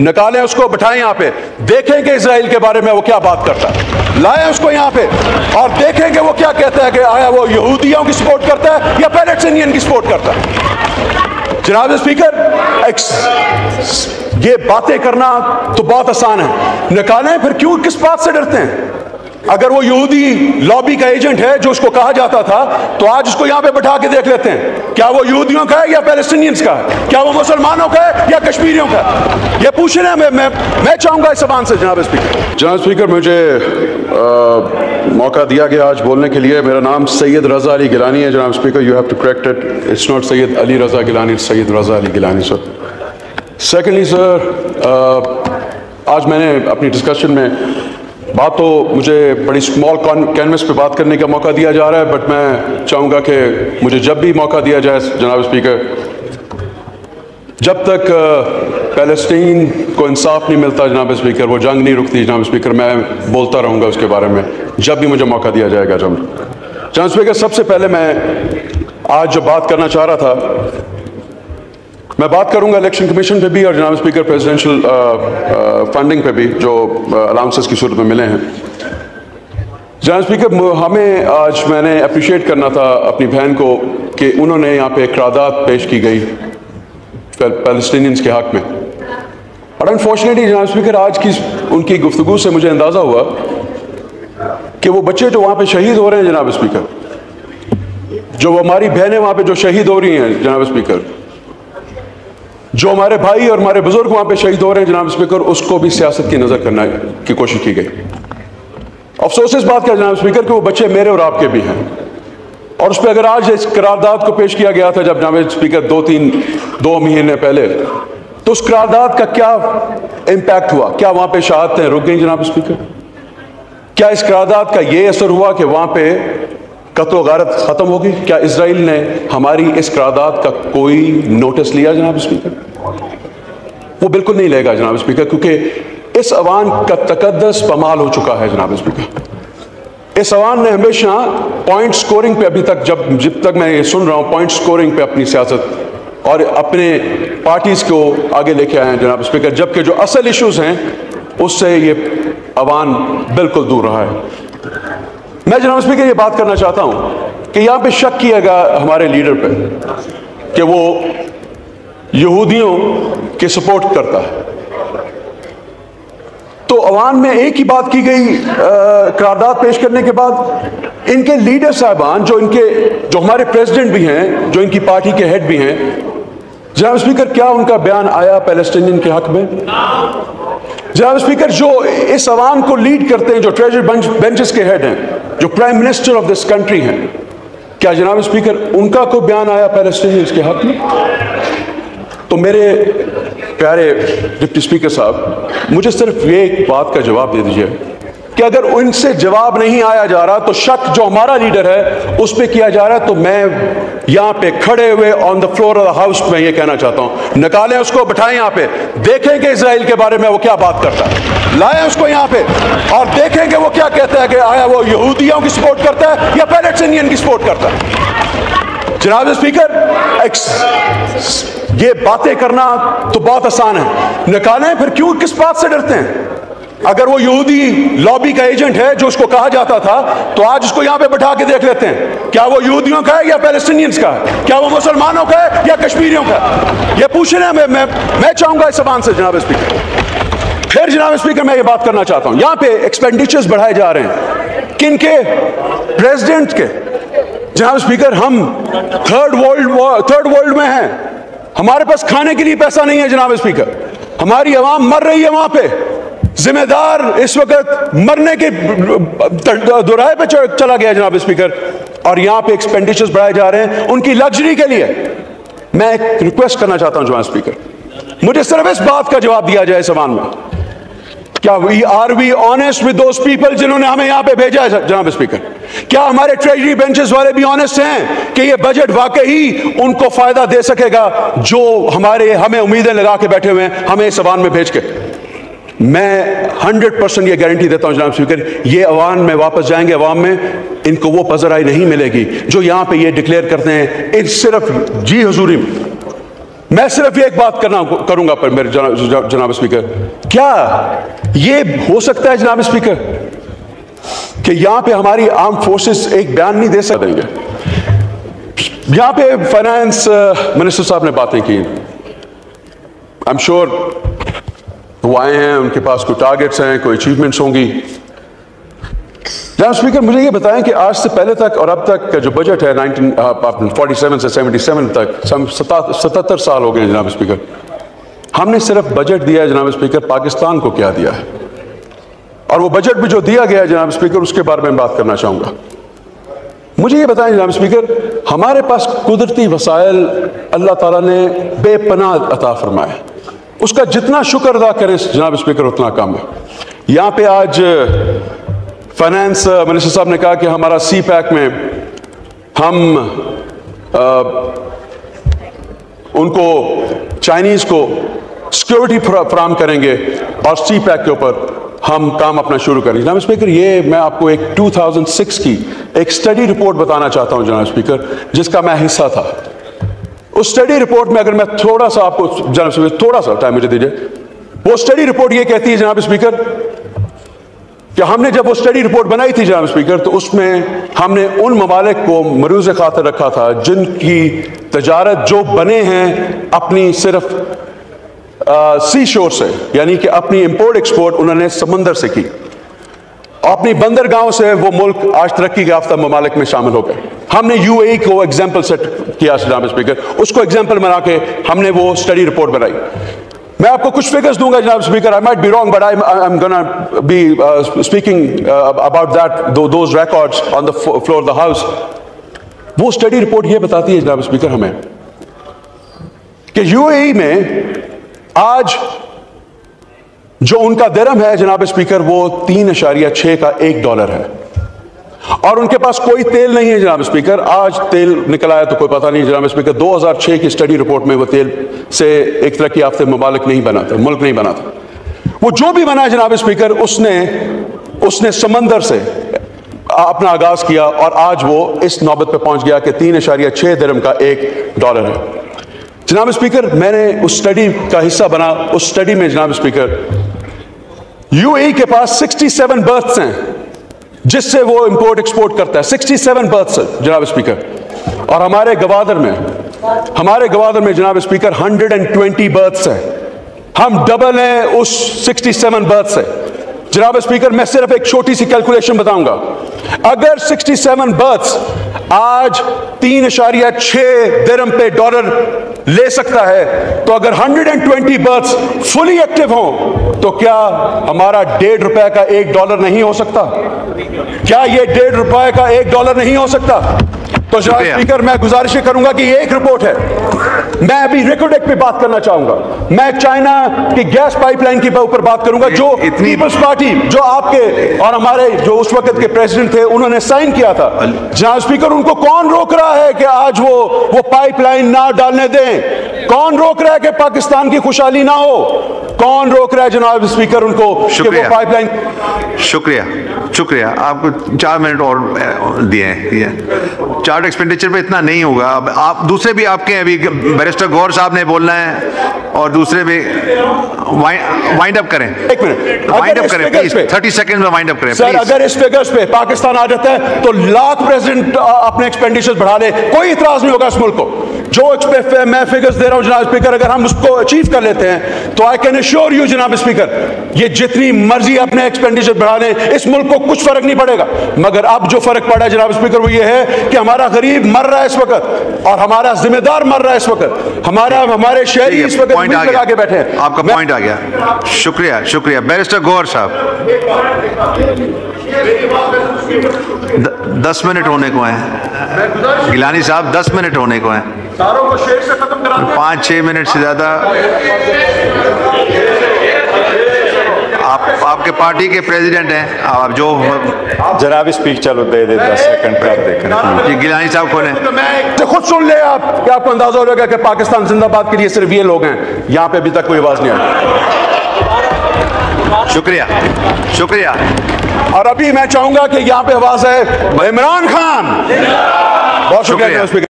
निकालें उसको, बिठाएं यहाँ पे, देखें कि इजराइल के बारे में वो क्या बात करता है। लाएं उसको यहाँ पे और देखें कि वो क्या कहता है कि आया वो यहूदियों की सपोर्ट करता है या पैलेस्टीनियन की सपोर्ट करता है। जनाब स्पीकर, ये बातें करना तो बहुत आसान है, निकालें। फिर क्यों, किस बात से डरते हैं? अगर वो यहूदी लॉबी का एजेंट है जो उसको कहा जाता था, तो आज उसको यहाँ पे बैठा के देख लेते हैं, क्या वो यहूदियों का है या पैलेस्टीनियंस का है, क्या वो मुसलमानों का है या कश्मीरियों का है। ये पूछना मैं चाहूंगा इस जबान से। जनाब स्पीकर, मुझे मौका दिया गया आज बोलने के लिए। मेरा नाम सैयद रजा अली गिलानी है। जनाब speaker, you have to correct it, it's not Syed Ali Raza Gilani, it's Syed Raza Ali Gilani sir. Secondly sir, आज मैंने अपनी डिस्कशन में बात, तो मुझे बड़ी स्मॉल कैनवस पे बात करने का मौका दिया जा रहा है, बट मैं चाहूँगा कि मुझे जब भी मौका दिया जाए जनाब स्पीकर, जब तक पैलेस्टीन को इंसाफ नहीं मिलता जनाब स्पीकर, वो जंग नहीं रुकती जनाब स्पीकर, मैं बोलता रहूँगा उसके बारे में जब भी मुझे मौका दिया जाएगा। जनाब स्पीकर, सबसे पहले मैं आज जो बात करना चाह रहा था, मैं बात करूंगा इलेक्शन कमीशन पे भी और जनाब स्पीकर प्रेसिडेंशियल फंडिंग पे भी जो अलाउंसेस की सूरत में मिले हैं। जनाब स्पीकर, हमें आज मैंने अप्रिशिएट करना था अपनी बहन को कि उन्होंने यहाँ पे करारदाद पेश की गई पैलेस्टीनियंस के हक में, और अनफॉर्चुनेटली जनाब स्पीकर आज की उनकी गुफ्तगू से मुझे अंदाज़ा हुआ कि वो बच्चे जो वहाँ पे शहीद हो रहे हैं जनाब स्पीकर, जो हमारी बहनें वहाँ पे जो शहीद हो रही हैं जनाब स्पीकर, जो हमारे भाई और हमारे बुजुर्ग वहां पे शहीद हो रहे हैं जनाब स्पीकर, उसको भी सियासत की नजर करने की कोशिश की गई। अफसोस इस बात का जनाब स्पीकर कि वो बच्चे मेरे और आपके भी हैं, और उस पर अगर आज इस करारदाद को पेश किया गया था जब जनाब स्पीकर 2 महीने पहले, तो उस करारदाद का क्या इम्पैक्ट हुआ? क्या वहां पे शहादतें रुक गई जनाब स्पीकर? क्या इस करारदाद का ये असर हुआ कि वहां पे कत्ल गारत खत्म होगी? क्या इजराइल ने हमारी इस करारदाद का कोई नोटिस लिया जनाब स्पीकर? वो बिल्कुल नहीं लेगा जनाब स्पीकर, क्योंकि इस अवान का तकद्दस पमाल हो चुका है जनाब स्पीकर। इस अवान ने हमेशा पॉइंट स्कोरिंग पे, अभी तक जब तक मैं ये सुन रहा हूं, पॉइंट स्कोरिंग पे अपनी सियासत और अपने पार्टीज को आगे लेके आए हैं जनाब स्पीकर, जबकि जो असल इश्यूज हैं उससे ये अवान बिल्कुल दूर रहा है। मैं जनाब स्पीकर ये बात करना चाहता हूं कि यहां पे शक किया गया हमारे लीडर पे कि वो यहूदियों की सपोर्ट करता है। तो अवान में एक ही बात की गई करारदाद पेश करने के बाद, इनके लीडर साहबान जो हमारे प्रेसिडेंट भी हैं, जो इनकी पार्टी के हेड भी हैं, जनाब स्पीकर, क्या उनका बयान आया पैलेस्टीनियन के हक में? जनाब स्पीकर, जो इस अवाम को लीड करते हैं, जो ट्रेजर बेंचेस के हेड हैं, जो prime minister of this country हैं, क्या जनाब स्पीकर उनका कोई बयान आया पैलेस्टीनियंस के हक में? तो मेरे प्यारे डिप्टी स्पीकर साहब, मुझे सिर्फ ये एक बात का जवाब दे दीजिए कि अगर उनसे जवाब नहीं आया जा रहा, तो शक जो हमारा लीडर है उस पर किया जा रहा है, तो मैं यहाँ पे खड़े हुए on the floor of the house में ये कहना चाहता हूँ, निकालें उसको, बिठाएं यहाँ पे, देखें कि इजराइल के बारे में वो क्या बात करता है। लाएं उसको यहाँ पे और देखें कि वो क्या कहता है कि आया वो यहूदियों की सपोर्ट करता है या पैलेस्टीनियन की सपोर्ट करता है। जनाब स्पीकर, ये बातें करना तो बहुत आसान है, निकालें। फिर क्यों, किस बात से डरते हैं? अगर वो यहूदी लॉबी का एजेंट है जो उसको कहा जाता था, तो आज उसको यहाँ पे बैठा के देख लेते हैं, क्या वो यहूदियों का है या पैलेस्टीनियंस का है, क्या वो मुसलमानों का है या कश्मीरियों का है। ये पूछना मैं चाहूंगा इस जबान से जनाब स्पीकर। फिर जनाब स्पीकर, मैं ये बात करना चाहता हूं, यहां पे एक्सपेंडिचर्स बढ़ाए जा रहे हैं, किनके? प्रेसिडेंट के। जनाब स्पीकर, हम थर्ड वर्ल्ड में हैं, हमारे पास खाने के लिए पैसा नहीं है जनाब स्पीकर, हमारी आवाम मर रही है वहां पे, जिम्मेदार इस वक्त मरने के दोराहे पे चला गया जनाब स्पीकर, और यहां पे एक्सपेंडिचर्स बढ़ाए जा रहे हैं उनकी लग्जरी के लिए। मैं एक रिक्वेस्ट करना चाहता हूं जनाब स्पीकर, मुझे सिर्फ इस बात का जवाब दिया जाए सवाल में, क्या are we honest with those people जिन्होंने हमें यहां पे भेजा है जनाब स्पीकर? क्या हमारे ट्रेजरी बेंचेस वाले भी ऑनेस्ट हैं कि ये बजट वाकई उनको फायदा दे सकेगा जो हमें उम्मीदें लगा के बैठे हुए हैं हमें इस अवान में भेज के? मैं 100% ये गारंटी देता हूं जनाब स्पीकर, ये अवान में वापस जाएंगे, अवाम में इनको वो पजराई नहीं मिलेगी जो यहां पे ये डिक्लेयर करते हैं। सिर्फ जी हुजूरी मैं सिर्फ एक बात करूंगा पर मेरे जनाब स्पीकर, क्या ये हो सकता है जनाब स्पीकर कि यहां पे हमारी आर्म फोर्सेस एक बयान नहीं दे सकेंगे? यहां पे फाइनेंस मिनिस्टर साहब ने बातें की, आई एम श्योर वो आए हैं, उनके पास कोई टारगेट्स हैं, कोई अचीवमेंट्स होंगी। जनाब स्पीकर, मुझे ये बताएं कि आज से पहले तक और अब तक का जो बजट है 1947 से 77 तक 77 साल हो गए जनाब स्पीकर, हमने सिर्फ बजट दिया है जनाब स्पीकर, पाकिस्तान को क्या दिया है? और वो बजट भी जो दिया गया है जनाब स्पीकर, उसके बारे में बात करना चाहूंगा। मुझे ये बताएं जनाब स्पीकर, हमारे पास कुदरती वसाइल अल्लाह ताला ने बेपनाह अता फरमाए, उसका जितना शुक्र अदा करें जनाब स्पीकर उतना कम है। यहां पे आज फाइनेंस मिनिस्टर साहब ने कहा कि हमारा सी पैक में हम उनको चाइनीज को सिक्योरिटी फराहम करेंगे और सी पैक के ऊपर हम काम अपना शुरू करेंगे। जनाब स्पीकर, ये मैं आपको एक 2006 की एक स्टडी रिपोर्ट बताना चाहता हूं जनाब स्पीकर, जिसका मैं हिस्सा था। उस स्टडी रिपोर्ट में अगर मैं थोड़ा सा आपको जनाब स्पीकर थोड़ा सा टाइम मुझे दीजिए, वो स्टडी रिपोर्ट ये कहती है जनाब स्पीकर कि हमने जब वो स्टडी रिपोर्ट बनाई थी जनाब स्पीकर, तो उसमें हमने उन ममालिक को मरूज़ खातिर रखा था जिनकी तजारत जो बने हैं अपनी सिर्फ सी शोर से, यानी कि अपनी इंपोर्ट एक्सपोर्ट उन्होंने समंदर से की, अपनी बंदरगाहों से वो मुल्क आज तरक्की याफ्ता ममालिक में शामिल हो गए। हमने यूएई को एग्जाम्पल सेट किया जनाब स्पीकर, उसको एग्जाम्पल बना के हमने वो स्टडी रिपोर्ट बनाई। मैं आपको कुछ फिगर्स दूंगा जनाब speaker, I might be wrong but I am gonna be speaking about that those records on the floor of the house. वो स्टडी रिपोर्ट ये बताती है जनाब स्पीकर हमें कि यूएई में आज जो उनका दिरहम है जनाब स्पीकर, वो 3.6 का $1 है, और उनके पास कोई तेल नहीं है जनाब स्पीकर। आज तेल निकल आया तो कोई पता नहीं जनाब स्पीकर, 2006 की स्टडी रिपोर्ट में वो तेल से एक तरक्की याफ्ता ममालिक नहीं बना था, मुल्क नहीं बना था। वो जो भी बना जनाब स्पीकर, उसने समंदर से अपना आगाज किया और आज वो इस नौबत पे पहुंच गया कि 3.6 दिरहम का $1 है। जनाब स्पीकर, मैंने उस स्टडी का हिस्सा बना। उस स्टडी में जनाब स्पीकर यूएई के पास 67 बर्थ्स हैं जिससे वो इंपोर्ट एक्सपोर्ट करता है, 67 बर्थ्स जनाब स्पीकर। और हमारे गवादर में जनाब स्पीकर 120 बर्थ्स हैं, हम डबल हैं उस 67 बर्थ्स से जनाब स्पीकर। मैं सिर्फ एक छोटी सी कैलकुलेशन बताऊंगा, अगर 67 बर्थ्स आज 3.6 दिरहम पे $1 ले सकता है, तो अगर 120 बर्थ्स फुली एक्टिव हों तो क्या हमारा $1.5 का $1 नहीं हो सकता? क्या ये $1.5 का $1 नहीं हो सकता? तो जनाब स्पीकर, मैं गुजारिश करूंगा कि ये एक रिपोर्ट है। मैं अभी रिकॉर्ड पे बात करना चाहूंगा, मैं चाइना की गैस पाइपलाइन के ऊपर बात करूंगा, जो पीपल्स पार्टी जो आपके और हमारे जो उस वक्त के प्रेसिडेंट थे उन्होंने साइन किया था। जनाब स्पीकर, उनको कौन रोक रहा है कि आज वो पाइपलाइन ना डालने दें? कौन रोक रहा है कि पाकिस्तान की खुशहाली ना हो? कौन रोक रहा है जनाब स्पीकर उनको कि वो पाइपलाइन? शुक्रिया, आपको 4 मिनट और दिए हैं। चार्ट एक्सपेंडिचर पे इतना नहीं होगा। अब आप दूसरे भी आपके अभी बैरिस्टर गौर साहब ने बोलना है और दूसरे भी वाइंड अप करें। एक मिनट, वाइंड अप करें प्लीज, 30 सेकंड में वाइंड अप करें सर। अगर इस फिगर्स पे पाकिस्तान आ जाता है तो लाख प्रेसिडेंट अपने एक्सपेंडिचर बढ़ा ले, कोई इतराज नहीं होगा इस मुल्क को। जो मैं फिगर्स दे रहा हूं जनाब स्पीकर, अगर हम उसको अचीव कर लेते हैं तो आई कैन एश्योर यू जनाब स्पीकर, ये जितनी मर्जी अपने एक्सपेंडिचर बढ़ा लें, इस मुल्क को कुछ फर्क नहीं पड़ेगा। मगर अब जो फर्क पड़ा है जनाब स्पीकर, वो ये है कि हमारा गरीब मर रहा है इस वक्त और हमारा जिम्मेदार मर रहा है इस वक्त, हमारे शहरी इस वक्त लगा के बैठे हैं। आपका पॉइंट आ गया, शुक्रिया। बैरिस्टर गौर साहब, 10 मिनट होने को हैं। गिलानी साहब 10 मिनट होने को हैं, सारों को शेर से खत्म करा 5-6 मिनट से ज्यादा। आपके पार्टी के प्रेसिडेंट हैं, आप जो जनाब स्पीक चलो दे 10 सेकंड पे आप देखें। जी गिलानी साहब खोलें। मैं खुद सुन ले आप, क्या आपको अंदाजा हो जाएगा कि पाकिस्तान जिंदाबाद के लिए सिर्फ ये लोग हैं, यहाँ पे अभी तक कोई आवाज नहीं आई। शुक्रिया। और अभी मैं चाहूंगा कि यहाँ पे आवाज है इमरान खान। बहुत शुक्रिया।